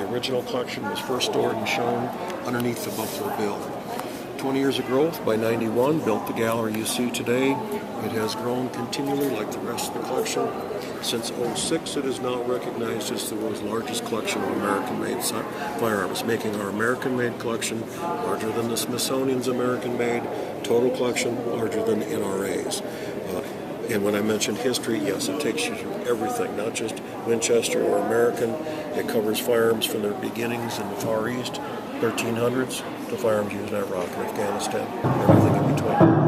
The original collection was first stored and shown underneath the Buffalo Bill. 20 years of growth. By 91, built the gallery you see today. It has grown continually like the rest of the collection. Since '06, it is now recognized as the world's largest collection of American-made firearms, making our American-made collection larger than the Smithsonian's American-made total collection, larger than the NRA's. And when I mentioned history, yes, it takes you through everything, not just Winchester or American. It covers firearms from their beginnings in the Far East, 1300s, to firearms used in Iraq and Afghanistan, everything in between.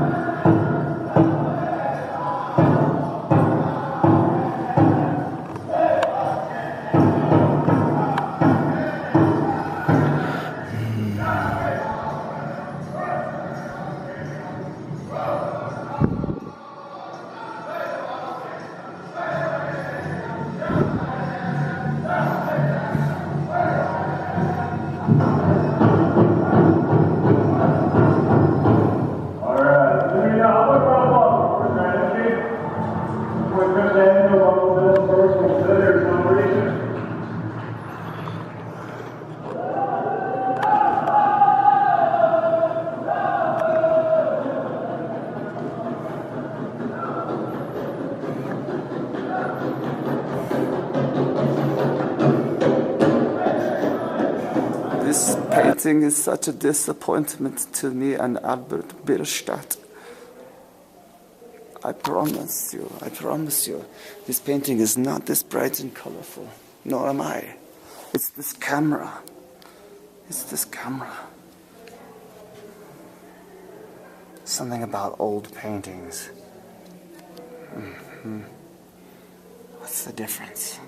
This painting is such a disappointment to me and Albert Bierstadt. I promise you, this painting is not this bright and colorful, nor am I. It's this camera. Something about old paintings. What's the difference?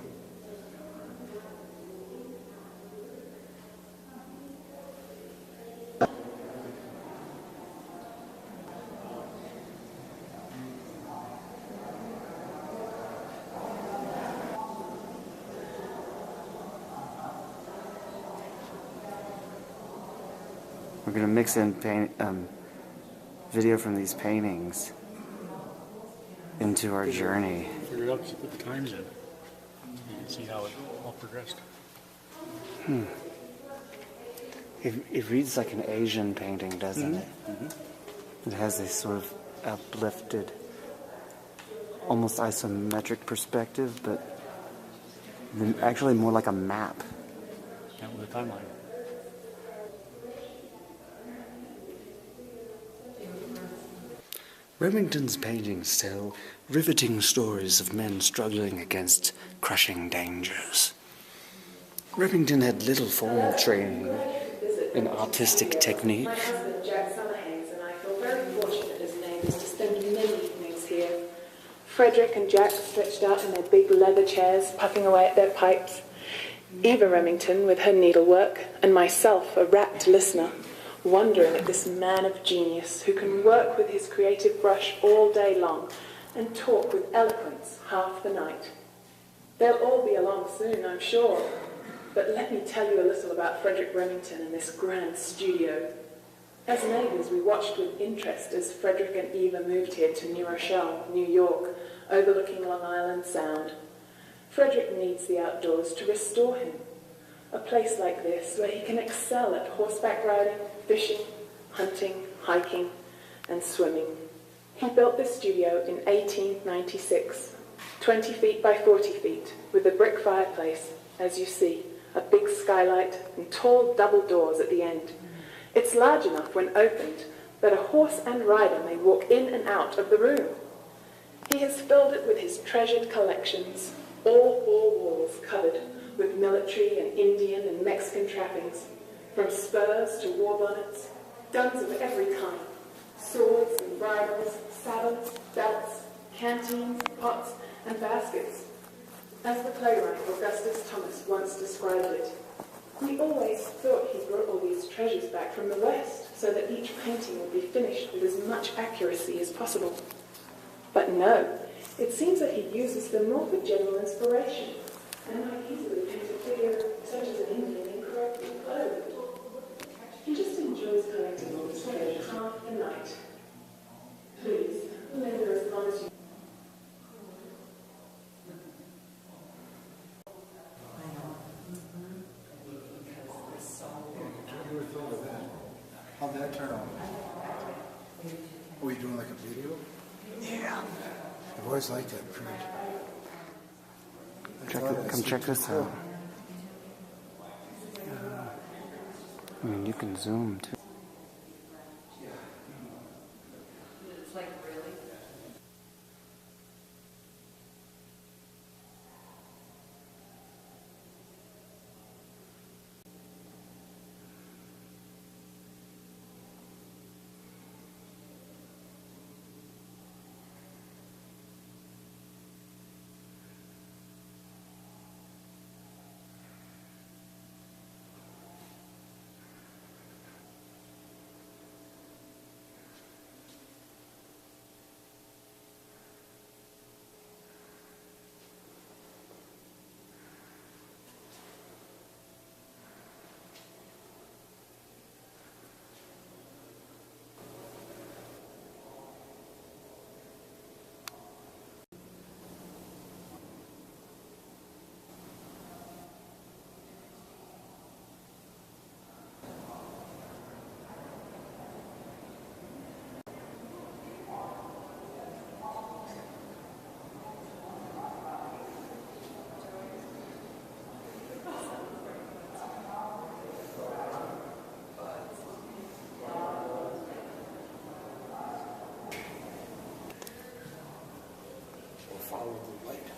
We're going to mix in video from these paintings into our journey. Figure out to put the times in and see how it all progressed. It reads like an Asian painting, doesn't it? It has this sort of uplifted, almost isometric perspective, but actually more like a map. Yeah, with a timeline. Remington's paintings tell riveting stories of men struggling against crushing dangers. Remington had little formal training in artistic technique. My husband, Jack Summerhays, and I feel very fortunate as neighbours to spend many evenings here. Frederic and Jack stretched out in their big leather chairs, puffing away at their pipes. Eva Remington with her needlework, and myself, a rapt listener, wondering at this man of genius who can work with his creative brush all day long and talk with eloquence half the night. They'll all be along soon, I'm sure. But let me tell you a little about Frederic Remington and this grand studio. As neighbours, we watched with interest as Frederic and Eva moved here to New Rochelle, New York, overlooking Long Island Sound. Frederic needs the outdoors to restore him. A place like this where he can excel at horseback riding, fishing, hunting, hiking, and swimming. He built this studio in 1896, 20 feet by 40 feet, with a brick fireplace, as you see, a big skylight, and tall double doors at the end. It's large enough when opened that a horse and rider may walk in and out of the room. He has filled it with his treasured collections, all four walls covered with military and Indian and Mexican trappings, from spurs to war bonnets, guns of every kind, swords and bridles, saddles, belts, canteens, pots, and baskets. As the playwright Augustus Thomas once described it, we always thought he brought all these treasures back from the West so that each painting would be finished with as much accuracy as possible. But no, it seems that he uses them more for general inspiration, and might easily paint a figure such as an Indian incorrectly clothed. He just enjoys collecting all this treasure half the night. Please, remember as long as you... How'd that turn out? Were you doing like a video? Yeah. I've always liked that print. Come check this out. I mean, you can zoom too. Follow the light.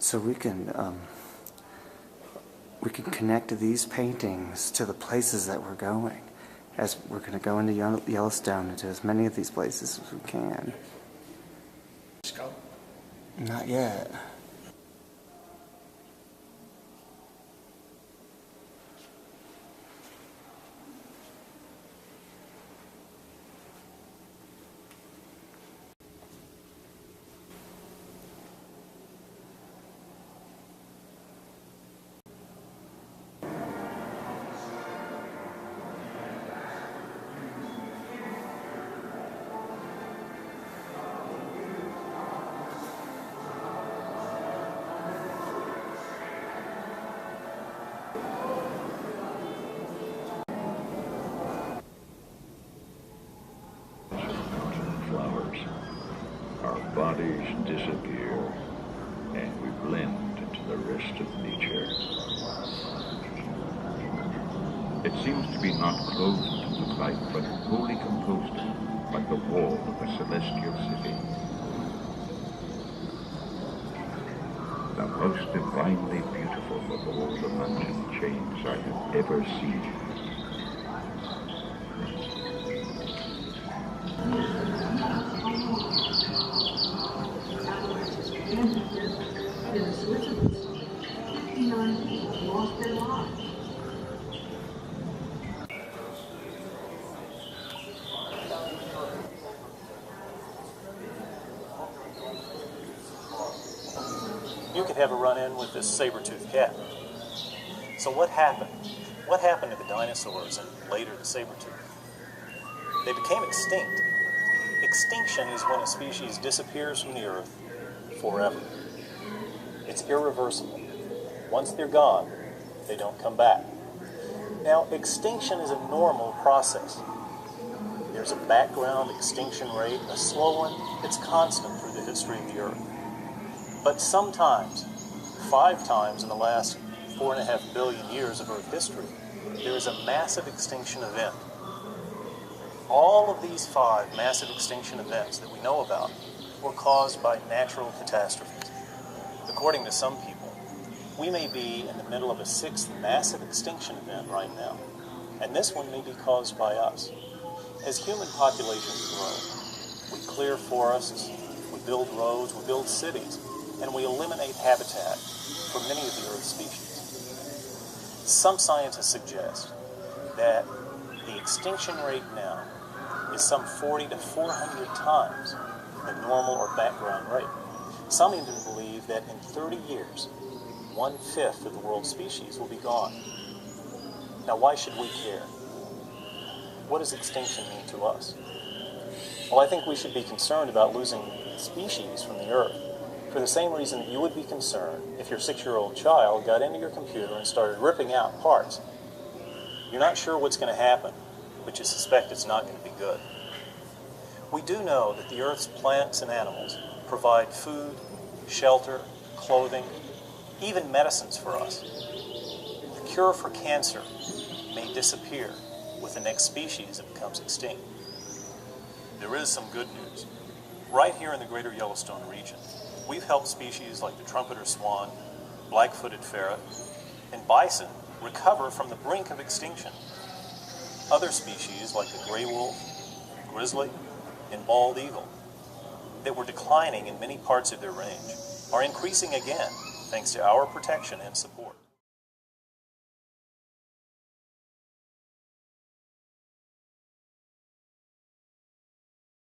So we can connect these paintings to the places that we're going, as we're going to go into Yellowstone and to as many of these places as we can. Scout? Not yet. Our bodies disappear, and we blend into the rest of nature. It seems to be not clothed with light, but wholly composed, like the wall of a celestial city. The most divinely beautiful of all the mountain chains I have ever seen. You could have a run-in with this saber-toothed cat. So what happened? What happened to the dinosaurs and later the saber-tooth? They became extinct. Extinction is when a species disappears from the earth forever. It's irreversible. Once they're gone, they don't come back. Now, extinction is a normal process. There's a background extinction rate, a slow one. It's constant through the history of the earth. But sometimes, 5 times in the last 4.5 billion years of Earth history, there is a massive extinction event. All of these 5 massive extinction events that we know about were caused by natural catastrophes. According to some people, we may be in the middle of a 6th massive extinction event right now, and this one may be caused by us. As human populations grow, we clear forests, we build roads, we build cities, and we eliminate habitat for many of the Earth's species. Some scientists suggest that the extinction rate now is some 40 to 400 times the normal or background rate. Some even believe that in 30 years, 1/5 of the world's species will be gone. Now, why should we care? What does extinction mean to us? Well, I think we should be concerned about losing species from the Earth for the same reason that you would be concerned if your 6-year-old child got into your computer and started ripping out parts. You're not sure what's going to happen, but you suspect it's not going to be good. We do know that the Earth's plants and animals provide food, shelter, clothing, even medicines for us. The cure for cancer may disappear with the next species that becomes extinct. There is some good news. Right here in the greater Yellowstone region, we've helped species like the trumpeter swan, black-footed ferret, and bison recover from the brink of extinction. Other species like the gray wolf, grizzly, and bald eagle that were declining in many parts of their range are increasing again thanks to our protection and support.